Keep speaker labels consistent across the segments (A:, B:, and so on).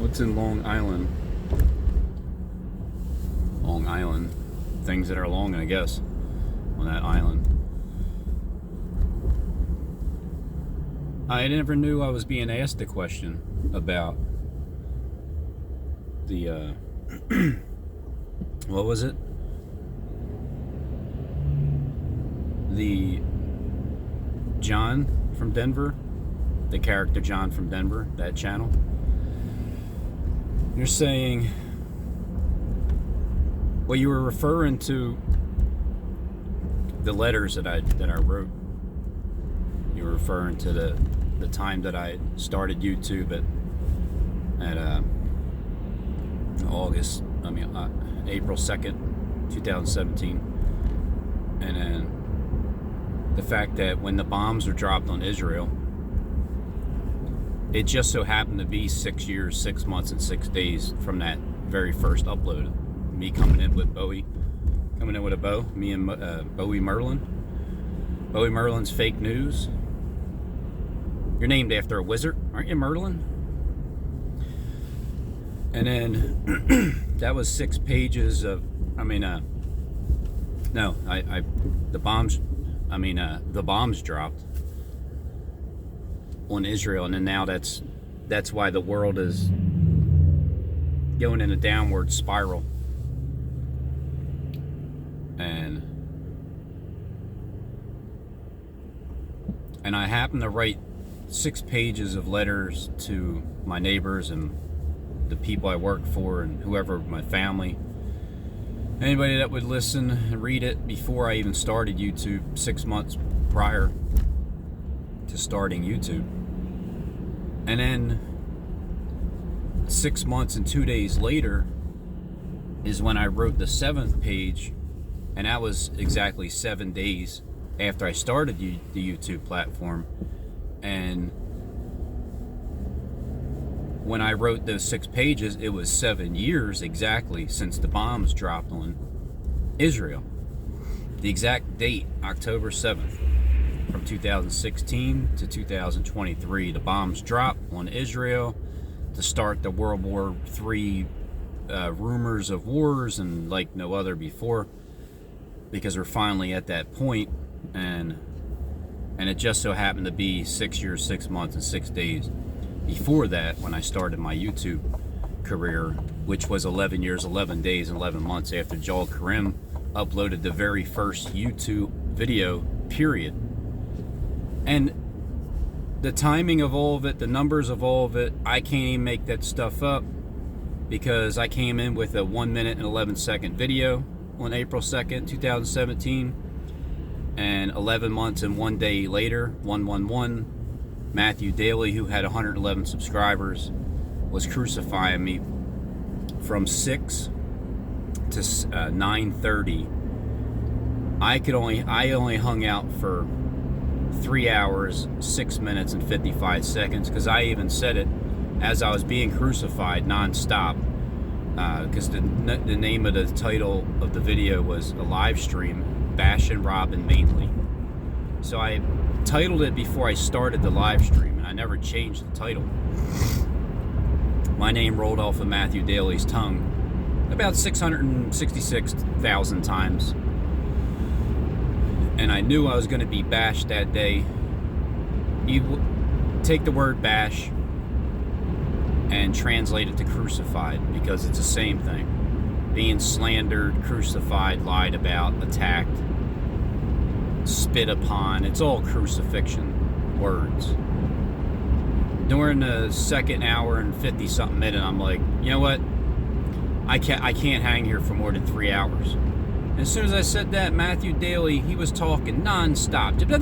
A: What's in Long Island? Long Island. Things that are long, I guess, on that island. I never knew I was being asked a question about the, what was it? The John from Denver, the character John from Denver, that channel. You're saying, well, you were referring to the letters that I wrote. You were referring to the time that I started YouTube at April 2nd, 2017, and then the fact that when the bombs were dropped on Israel, it just so happened to be 6 years, 6 months, and 6 days from that very first upload. Me coming in with Bowie, coming in with a bow, me and Bowie Merlin. Bowie Merlin's fake news. You're named after a wizard, aren't you, Merlin? And then that was 6 pages of, the bombs dropped on Israel, and then now that's why the world is going in a downward spiral. And I happened to write 6 pages of letters to my neighbors and the people I work for and whoever, my family, anybody that would listen and read it before I even started YouTube 6 months prior to starting YouTube. And then 6 months and 2 days later is when I wrote the 7th page, and that was exactly 7 days after I started the YouTube platform. And when I wrote those 6 pages, it was 7 years exactly since the bombs dropped on Israel. The exact date, October 7th, from 2016 to 2023, the bombs dropped on Israel to start the World War III rumors of wars and like no other before, because we're finally at that point. And it just so happened to be 6 years, 6 months, and 6 days before that when I started my YouTube career, which was 11 years, 11 days, and 11 months after Joel Karim uploaded the very first YouTube video, period. And the timing of all of it, the numbers of all of it, I can't even make that stuff up, because I came in with a 1 minute and 11 second video on April 2nd, 2017. And 11 months and 1 day later, 111, Matthew Daly, who had 111 subscribers, was crucifying me from 6 to 9:30. I only hung out for 3 hours, 6 minutes, and 55 seconds, because I even said it as I was being crucified nonstop, because the name of the title of the video was a live stream, Bashing Robin mainly. So I titled it before I started the live stream, and I never changed the title. My name rolled off of Matthew Daly's tongue about 666,000 times, and I knew I was going to be bashed that day. You take the word bash and translate it to crucified, because it's the same thing. Being slandered, crucified, lied about, attacked, spit upon, it's all crucifixion words. During the second hour and 50 something minute, I'm like, you know what, I can't hang here for more than 3 hours. And as soon as I said that, Matthew Daly, he was talking non-stop. Robin,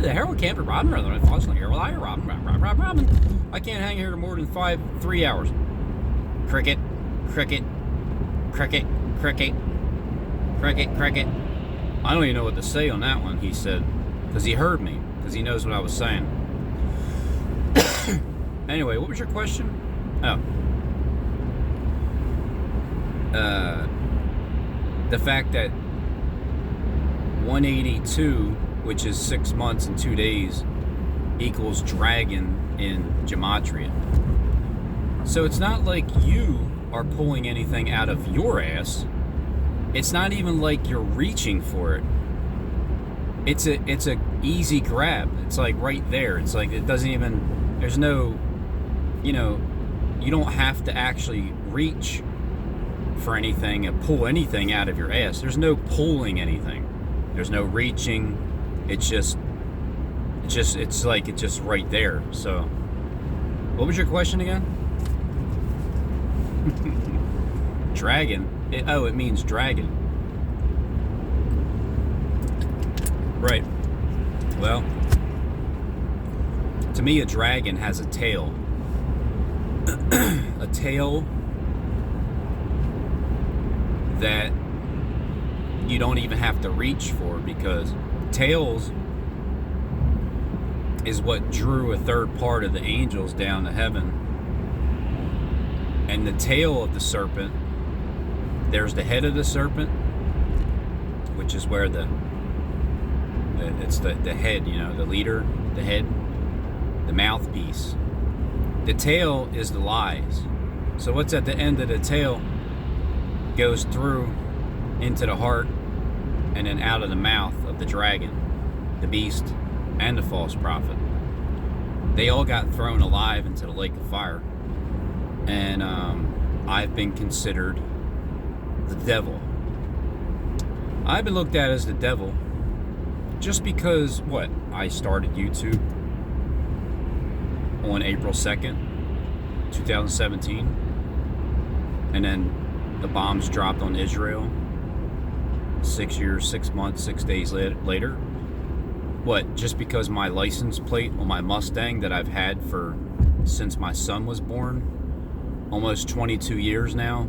A: the Harold Camper, Robin, I can't hang here more than 3 hours. Cricket, cricket, cricket, cricket, cricket, cricket. I don't even know what to say on that one, he said, because he heard me, because he knows what I was saying. Anyway, what was your question? Oh. The fact that 182, which is 6 months and 2 days, equals dragon in gematria. So it's not like you are pulling anything out of your ass. It's not even like you're reaching for it. It's a easy grab. It's like right there. It's like it doesn't even, there's no, you don't have to actually reach for anything and pull anything out of your ass. There's no pulling anything. There's no reaching. It's like it's just right there. So, what was your question again? Dragon. It means dragon. Right. Well, to me, a dragon has a tail. A tail that you don't even have to reach for, because tails is what drew a third part of the angels down to heaven. And the tail of the serpent, there's the head of the serpent, which is where it's the head, the leader, the head, the mouthpiece. The tail is the lies. So what's at the end of the tail goes through into the heart and then out of the mouth of the dragon, the beast, and the false prophet. They all got thrown alive into the lake of fire. And I've been considered the devil. I've been looked at as the devil just because, I started YouTube on April 2nd, 2017. And then the bombs dropped on Israel 6 years, 6 months, 6 days later. Just because my license plate on my Mustang that I've had since my son was born, almost 22 years now,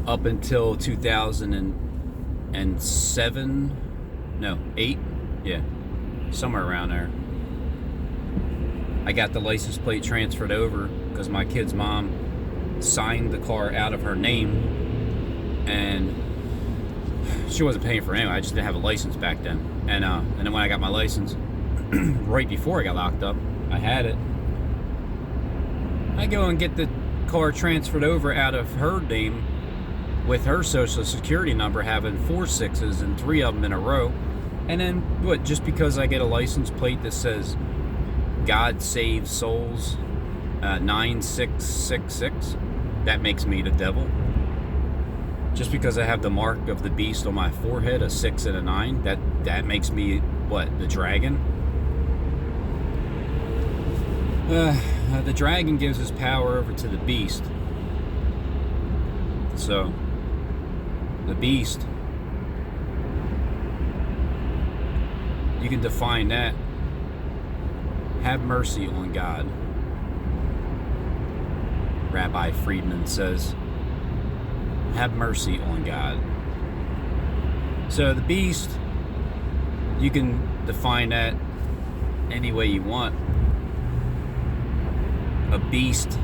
A: up until 2007, no, 8, yeah, somewhere around there. I got the license plate transferred over because my kid's mom signed the car out of her name, and she wasn't paying for it anyway. I just didn't have a license back then. And then when I got my license, right before I got locked up, I had it. I go and get the car transferred over out of her name with her social security number having 4 6s and 3 of them in a row. And then, just because I get a license plate that says God Saves Souls 9666, that makes me the devil. Just because I have the mark of the beast on my forehead, a 6 and a 9, that makes me, the dragon? The dragon gives his power over to the beast. So, the beast, you can define that. Have mercy on God. Rabbi Friedman says, have mercy on God. So the beast, you can define that any way you want. A beast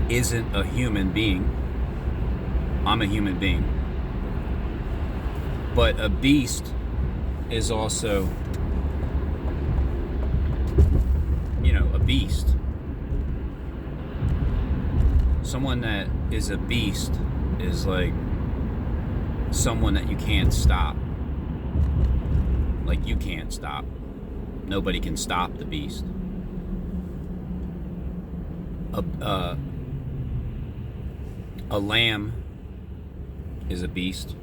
A: isn't a human being. I'm a human being. But a beast is also, a beast. Someone that is a beast is like someone that you can't stop. Like you can't stop. Nobody can stop the beast. A lamb is a beast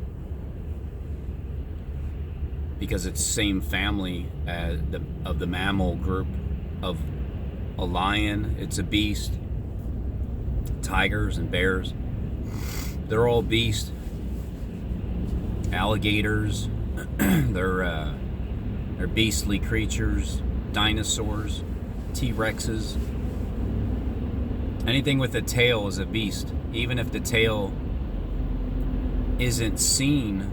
A: because it's the same family as of the mammal group. Of a lion, it's a beast. Tigers and bears, they're all beasts. Alligators, they're beastly creatures. Dinosaurs, T-Rexes, anything with a tail is a beast, even if the tail isn't seen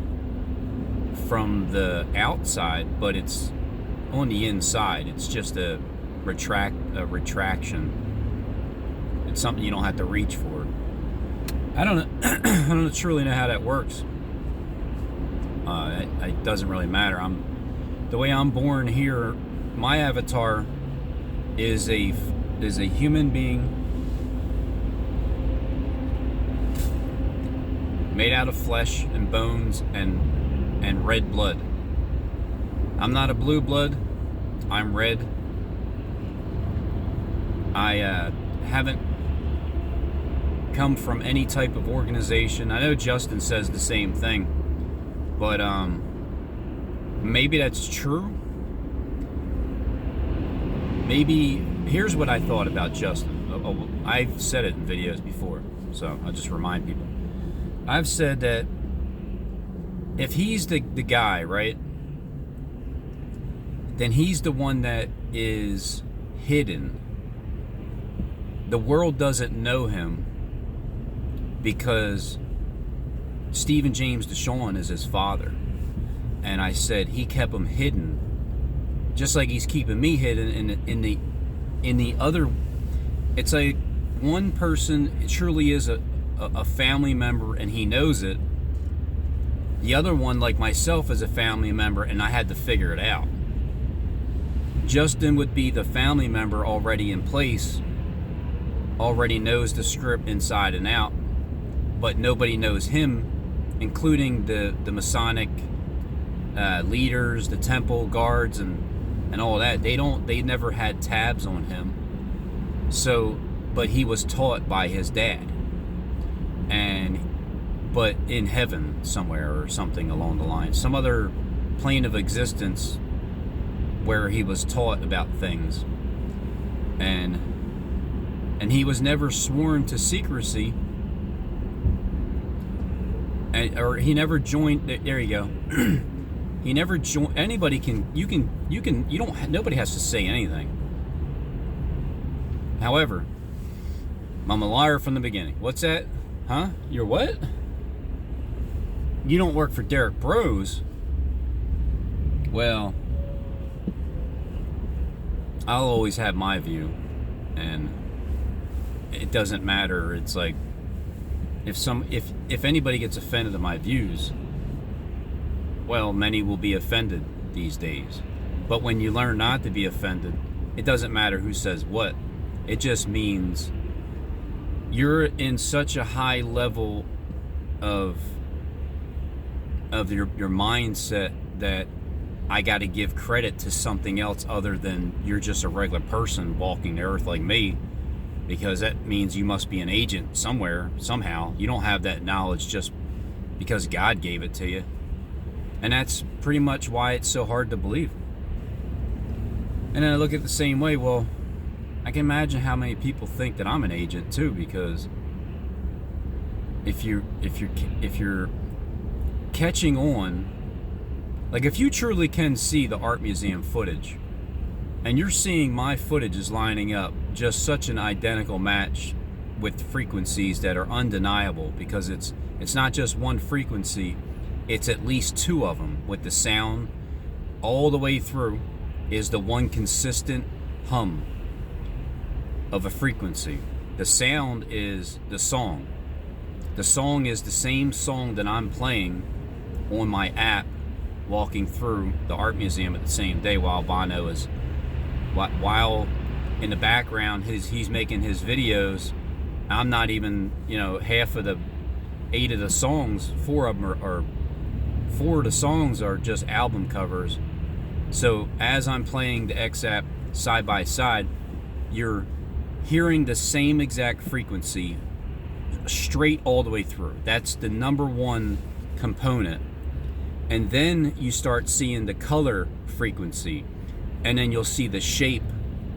A: from the outside, but it's on the inside. It's just a retraction. It's something you don't have to reach for. I don't truly know how that works. It doesn't really matter. The way I'm born here, my avatar is a human being made out of flesh and bones and red blood. I'm not a blue blood. I'm red. I haven't come from any type of organization. I know Justin says the same thing, but maybe that's true. Maybe, here's what I thought about Justin. I've said it in videos before, so I'll just remind people. I've said that if he's the guy, right, then he's the one that is hidden. The world doesn't know him because Stephen James DeShawn is his father. And I said he kept him hidden, just like he's keeping me hidden in the other. It's like one person truly is a family member and he knows it. The other one, like myself, is a family member and I had to figure it out. Justin would be the family member already in place, already knows the script inside and out, but nobody knows him, including the Masonic leaders, the temple guards, and all that. They never had tabs on him. So, but he was taught by his dad, but in heaven somewhere or something along the line, some other plane of existence where he was taught about things, and he was never sworn to secrecy, or he never joined. There you go. He never joined. Anybody can. You don't. Nobody has to say anything. However, I'm a liar from the beginning. What's that? Huh? You're what? You don't work for Derek Bros. Well, I'll always have my view, and it doesn't matter. It's like if anybody gets offended at my views, well, many will be offended these days. But when you learn not to be offended, it doesn't matter who says what. It just means you're in such a high level of your mindset that I got to give credit to something else other than you're just a regular person walking the earth like me, because that means you must be an agent somewhere, somehow. You don't have that knowledge just because God gave it to you. And that's pretty much why it's so hard to believe. And then I look at it the same way. Well, I can imagine how many people think that I'm an agent too, because if you're catching on, like if you truly can see the art museum footage, and you're seeing my footage is lining up just such an identical match with frequencies that are undeniable, because it's not just one frequency, it's at least two of them, with the sound all the way through is the one consistent hum of a frequency. The sound is the song. The song is the same song that I'm playing on my app walking through the art museum at the same day, while Bono is, while in the background he's making his videos. I'm not even, half of the 8 of the songs, 4 of the songs are just album covers. So as I'm playing the X app side by side, you're hearing the same exact frequency straight all the way through. That's the number one component. And then you start seeing the color frequency, and then you'll see the shape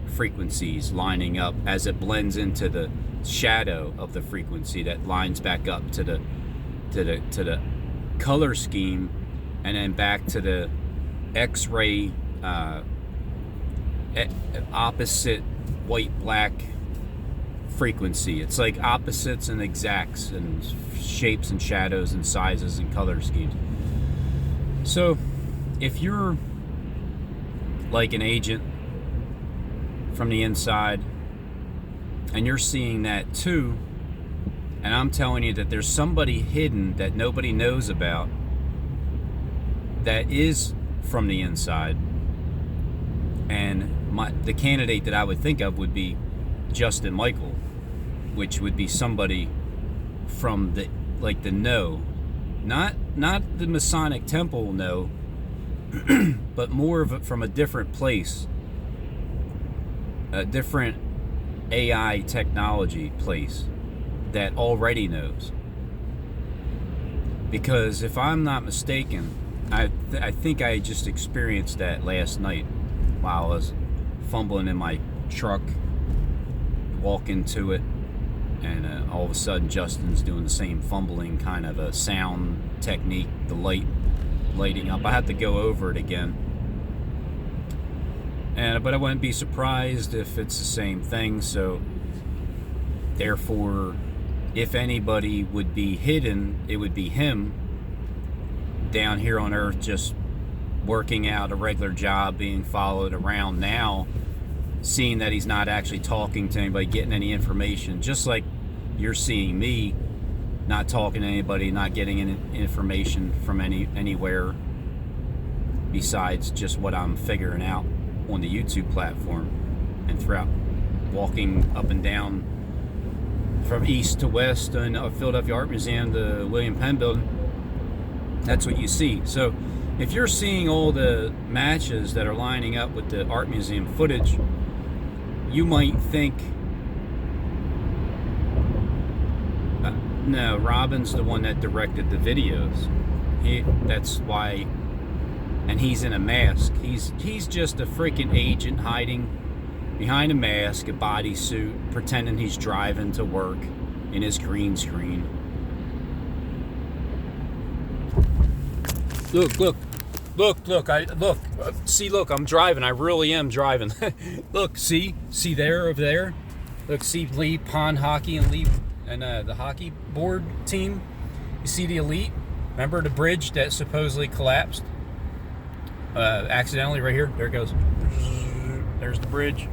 A: frequencies lining up as it blends into the shadow of the frequency that lines back up to the color scheme, and then back to the X-ray opposite white black frequency. It's like opposites and exacts and shapes and shadows and sizes and color schemes. So if you're like an agent from the inside and you're seeing that too, and I'm telling you that there's somebody hidden that nobody knows about that is from the inside, and the candidate that I would think of would be Justin Michael, which would be somebody from the no, not the Masonic Temple no, but more of it from a different place, a different AI technology place that already knows. Because if I'm not mistaken, I think I just experienced that last night while I was fumbling in my truck, walking to it, and all of a sudden Justin's doing the same fumbling kind of a sound technique, the lighting up. I had to go over it again, but I wouldn't be surprised if it's the same thing. So therefore, if anybody would be hidden, it would be him down here on Earth, just working out a regular job, being followed around now, seeing that he's not actually talking to anybody, getting any information, just like you're seeing me not talking to anybody, not getting any information from anywhere besides just what I'm figuring out on the YouTube platform and throughout walking up and down from east to west in Philadelphia Art Museum, the William Penn Building. That's what you see. So if you're seeing all the matches that are lining up with the art museum footage, you might think, no, Robin's the one that directed the videos. That's why, and he's in a mask. He's just a freaking agent hiding behind a mask, a bodysuit, pretending he's driving to work in his green screen. Look, I'm driving. I really am driving. Look, see there, over there. Look, see Lee Pond Hockey and the hockey board team. You see the elite? Remember the bridge that supposedly collapsed? Accidentally right here. There it goes. There's the bridge.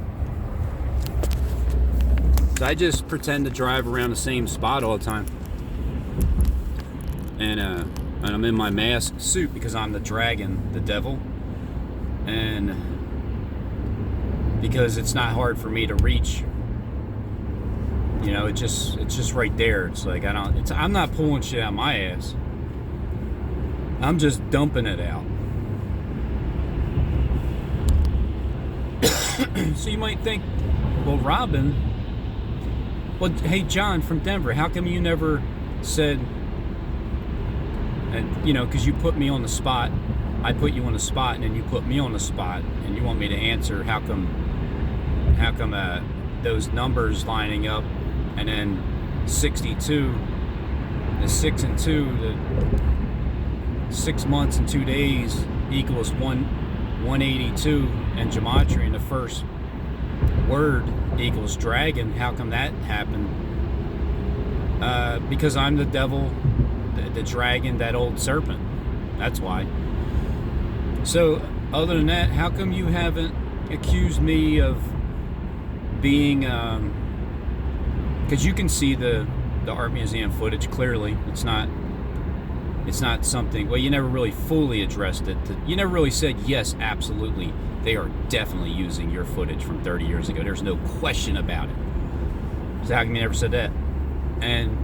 A: So I just pretend to drive around the same spot all the time. And I'm in my mask suit because I'm the dragon, the devil. And because it's not hard for me to reach. You know, it's just right there. It's like I'm not pulling shit out of my ass. I'm just dumping it out. So you might think, well, Robin, well, hey, John from Denver, how come you never said, and you know, because you put me on the spot, I put you on the spot, and then you put me on the spot, and you want me to answer, how come those numbers lining up, and then 62, the 6 and 2, the 6 months and 2 days equals 182, and gematria in the first word equals dragon. How come that happened? Because I'm the devil, the dragon, that old serpent. That's why. So other than that, how come you haven't accused me of being because you can see the art museum footage clearly. It's not something, well, you never really fully addressed it. You never really said, yes, absolutely, they are definitely using your footage from 30 years ago. There's no question about it. So how come you never said that? And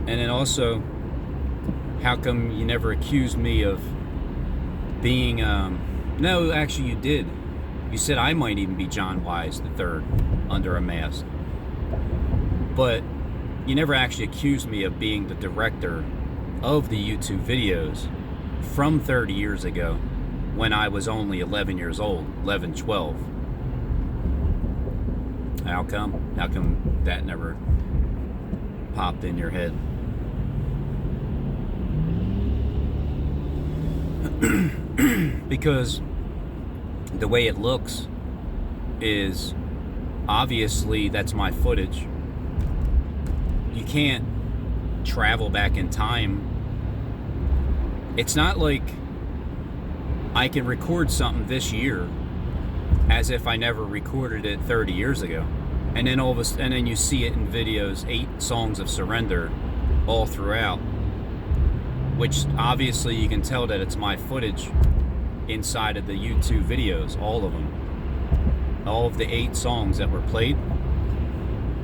A: then also, how come you never accused me of being, no, actually you did. You said I might even be John Wise III under a mask. But you never actually accused me of being the director of the YouTube videos from 30 years ago when I was only 11 years old, 11, 12. How come? How come that never popped in your head? Because the way it looks is obviously that's my footage. You can't travel back in time. It's not like I can record something this year as if I never recorded it 30 years ago, and then and then you see it in videos, 8 songs of surrender all throughout, which obviously you can tell that it's my footage inside of the YouTube videos, all of them. all of the 8 songs that were played,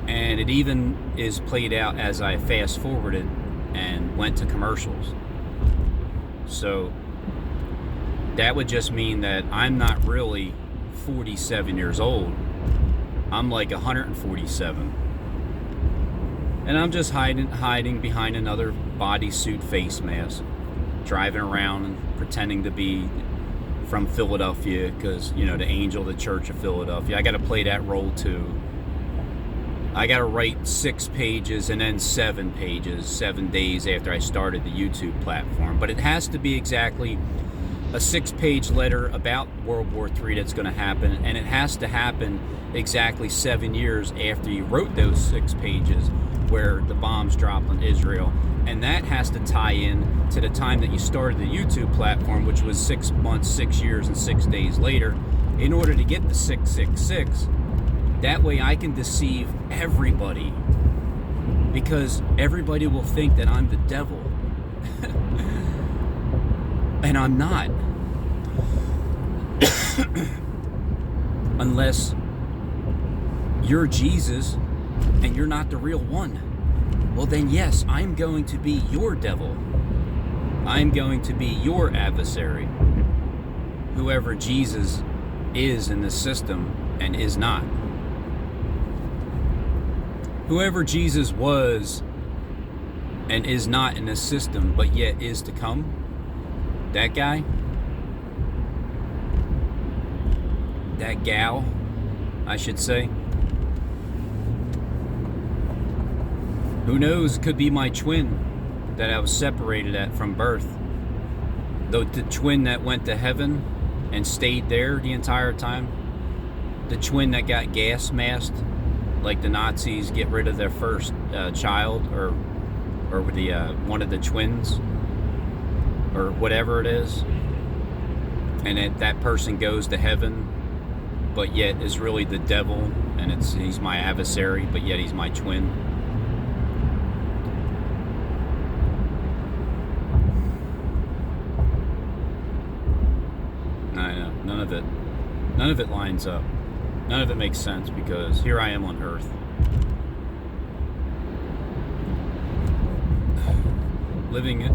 A: and it even is played out as I fast forwarded and went to commercials. So that would just mean that I'm not really 47 years old. I'm like 147. And I'm just hiding behind another bodysuit face mask, driving around and pretending to be from Philadelphia because, you know, the angel of the Church of Philadelphia. I got to play that role too. I got to write 6 pages and then 7 pages 7 days after I started the YouTube platform. But it has to be exactly a 6-page letter about World War III that's going to happen, and it has to happen exactly 7 years after you wrote those 6 pages where the bombs dropped on Israel. And that has to tie in to the time that you started the YouTube platform, which was 6 months, 6 years, and 6 days later, in order to get the 666. That way I can deceive everybody, because everybody will think that I'm the devil. And I'm not. Unless you're Jesus and you're not the real one. Well then yes, I'm going to be your devil. I'm going to be your adversary. Whoever Jesus is in the system and is not. Whoever Jesus was and is not in this system but yet is to come, that guy, that gal, I should say, who knows, could be my twin that I was separated at from birth. The twin that went to heaven and stayed there the entire time. The twin that got gas masked, like the Nazis get rid of their first child, or the one of the twins, or whatever it is, and that person goes to heaven, but yet is really the devil, and he's my adversary, but yet he's my twin. I know, none of it lines up. None of it makes sense, because here I am on Earth. Living,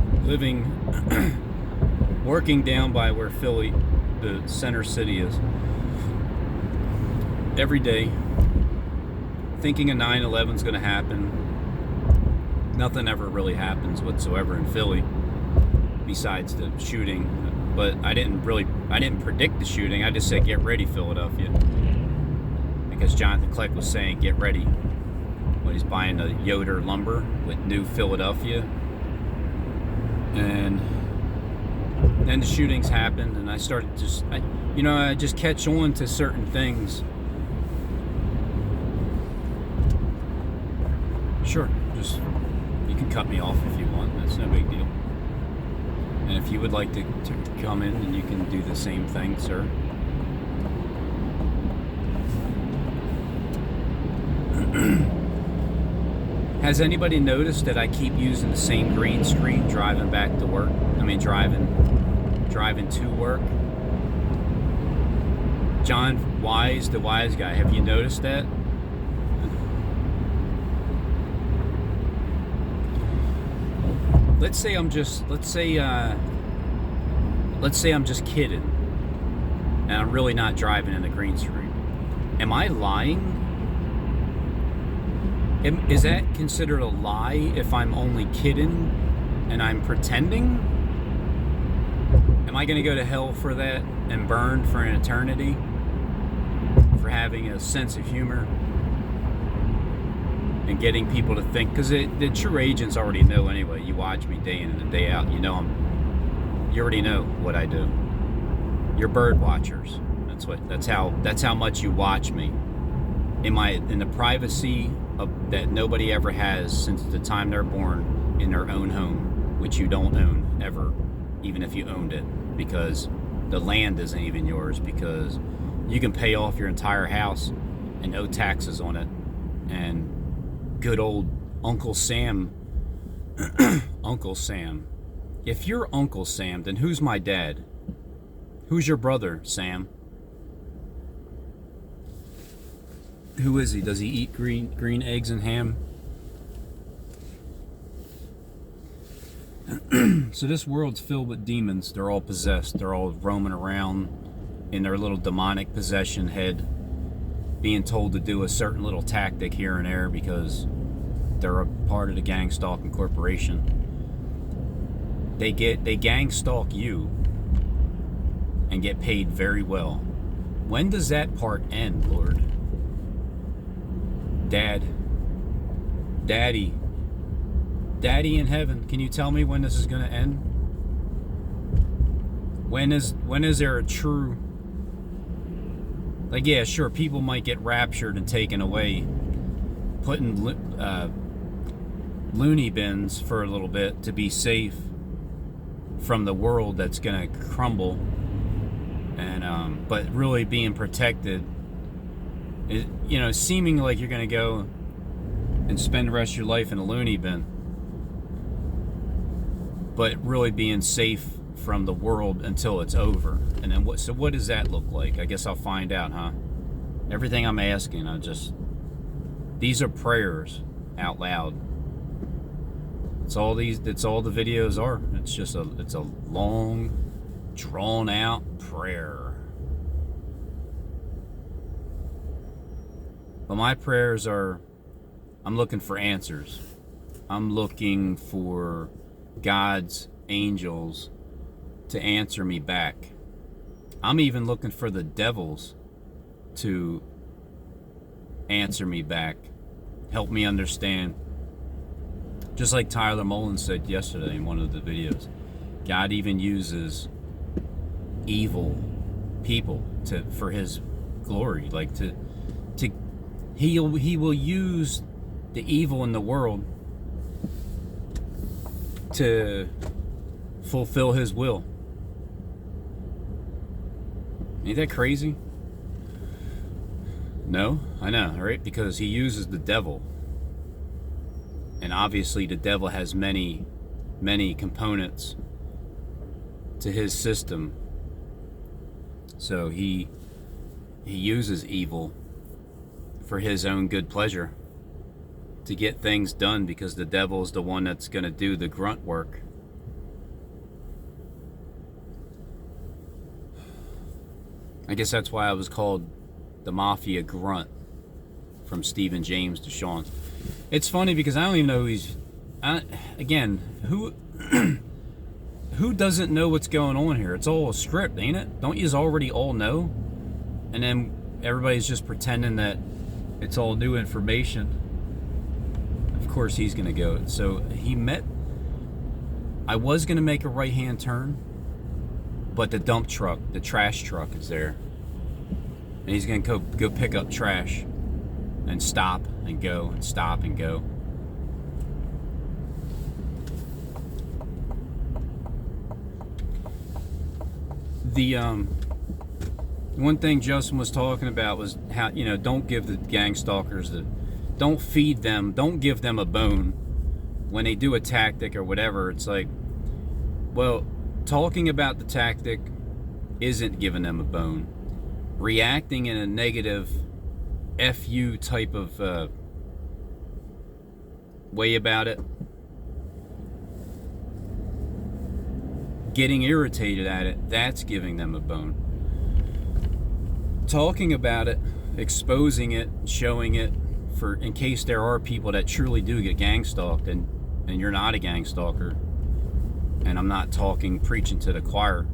A: working down by where Philly, the center city, is. Every day, thinking a 9/11's going to happen. Nothing ever really happens whatsoever in Philly, besides the shooting. But I didn't predict the shooting. I just said, get ready, Philadelphia. Because Jonathan Kleck was saying, get ready, when he's buying the Yoder lumber with New Philadelphia. And then the shootings happened, and I started I just catch on to certain things. Sure, you can cut me off if you want. That's no big deal. And if you would like to come in, then you can do the same thing, sir. Has anybody noticed that I keep using the same green screen driving back to work? I mean, driving to work. John Wise, the wise guy, have you noticed that? Let's say I'm just kidding, and I'm really not driving in the green screen. Am I lying? Is that considered a lie if I'm only kidding and I'm pretending? Am I going to go to hell for that and burn for an eternity for having a sense of humor and getting people to think? Because the true agents already know anyway. You watch me day in and day out. You already know what I do. You're bird watchers. That's how much you watch me. In the privacy that nobody ever has since the time they're born, in their own home, which you don't own ever, even if you owned it, because the land isn't even yours, because you can pay off your entire house and owe taxes on it. And good old Uncle Sam, Uncle Sam. If you're Uncle Sam, then who's my dad? Who's your brother, Sam? Who is he? Does he eat green eggs and ham? So this world's filled with demons. They're all possessed. They're all roaming around in their little demonic possession head, being told to do a certain little tactic here and there because they're a part of the gang stalking corporation. They gang stalk you and get paid very well. When does that part end, Lord? Daddy in heaven, can you tell me when this is going to end? When is there a true, like, yeah, sure, people might get raptured and taken away, put in loony bins for a little bit to be safe from the world that's going to crumble, and but really being protected, you know, seeming like you're going to go and spend the rest of your life in a loony bin, but really being safe from the world until it's over. And then what does that look like? I guess I'll find out, huh? Everything I'm asking, these are prayers out loud. It's all the videos are. It's a long, drawn out prayer. But my prayers are, I'm looking for answers. I'm looking for God's angels to answer me back. I'm even looking for the devils to answer me back. Help me understand. Just like Tyler Mullins said yesterday in one of the videos, God even uses evil people for his glory. Like he will use the evil in the world to fulfill his will. Ain't that crazy? No, I know, right? Because he uses the devil. And obviously the devil has many components to his system. So he uses evil for his own good pleasure to get things done, because the devil is the one that's going to do the grunt work. I guess that's why I was called the Mafia Grunt, from Stephen James to Sean. It's funny because I don't even know who he's... again, who doesn't know what's going on here? It's all a script, ain't it? Don't you already all know? And then everybody's just pretending that it's all new information. Of course he's going to go. So I was going to make a right-hand turn, but the dump truck, the trash truck is there. And he's going to go pick up trash and stop and go and stop and go. The one thing Justin was talking about was how, you know, don't give the gang stalkers don't feed them, don't give them a bone when they do a tactic or whatever. It's like, well, talking about the tactic isn't giving them a bone. Reacting in a negative FU type of way about it, getting irritated at it, that's giving them a bone. Talking about it, exposing it, showing it, for in case there are people that truly do get gang stalked, and you're not a gang stalker, and I'm not preaching to the choir,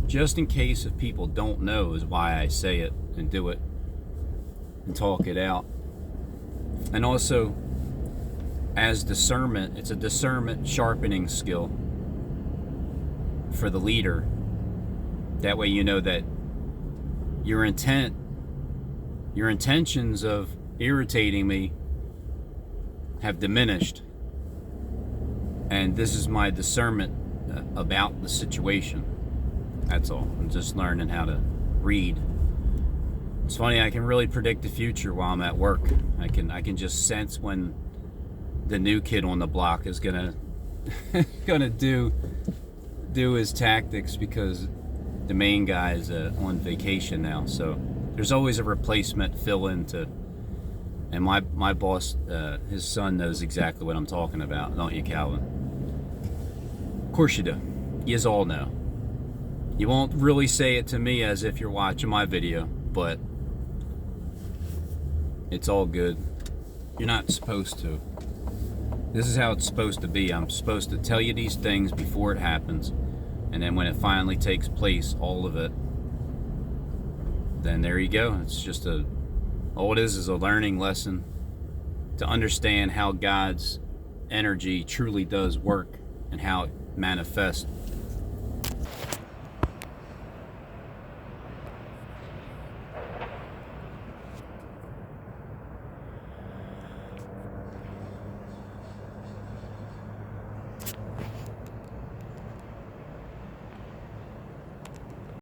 A: just in case if people don't know is why I say it and do it and talk it out. And also, as discernment, it's a discernment sharpening skill for the leader. That way you know that your intentions of irritating me have diminished, and this is my discernment about the situation. That's all. I'm just learning how to read. It's funny, I can really predict the future while I'm at work. I can just sense when the new kid on the block is gonna do his tactics, because the main guy is on vacation now. So there's always a replacement fill in to And my boss, his son knows exactly what I'm talking about, don't you, Calvin? Of course you do. Yous all know. You won't really say it to me as if you're watching my video, but it's all good. You're not supposed to. This is how it's supposed to be. I'm supposed to tell you these things before it happens, and then when it finally takes place, all of it, then there you go. It's just all it is a learning lesson to understand how God's energy truly does work and how it manifests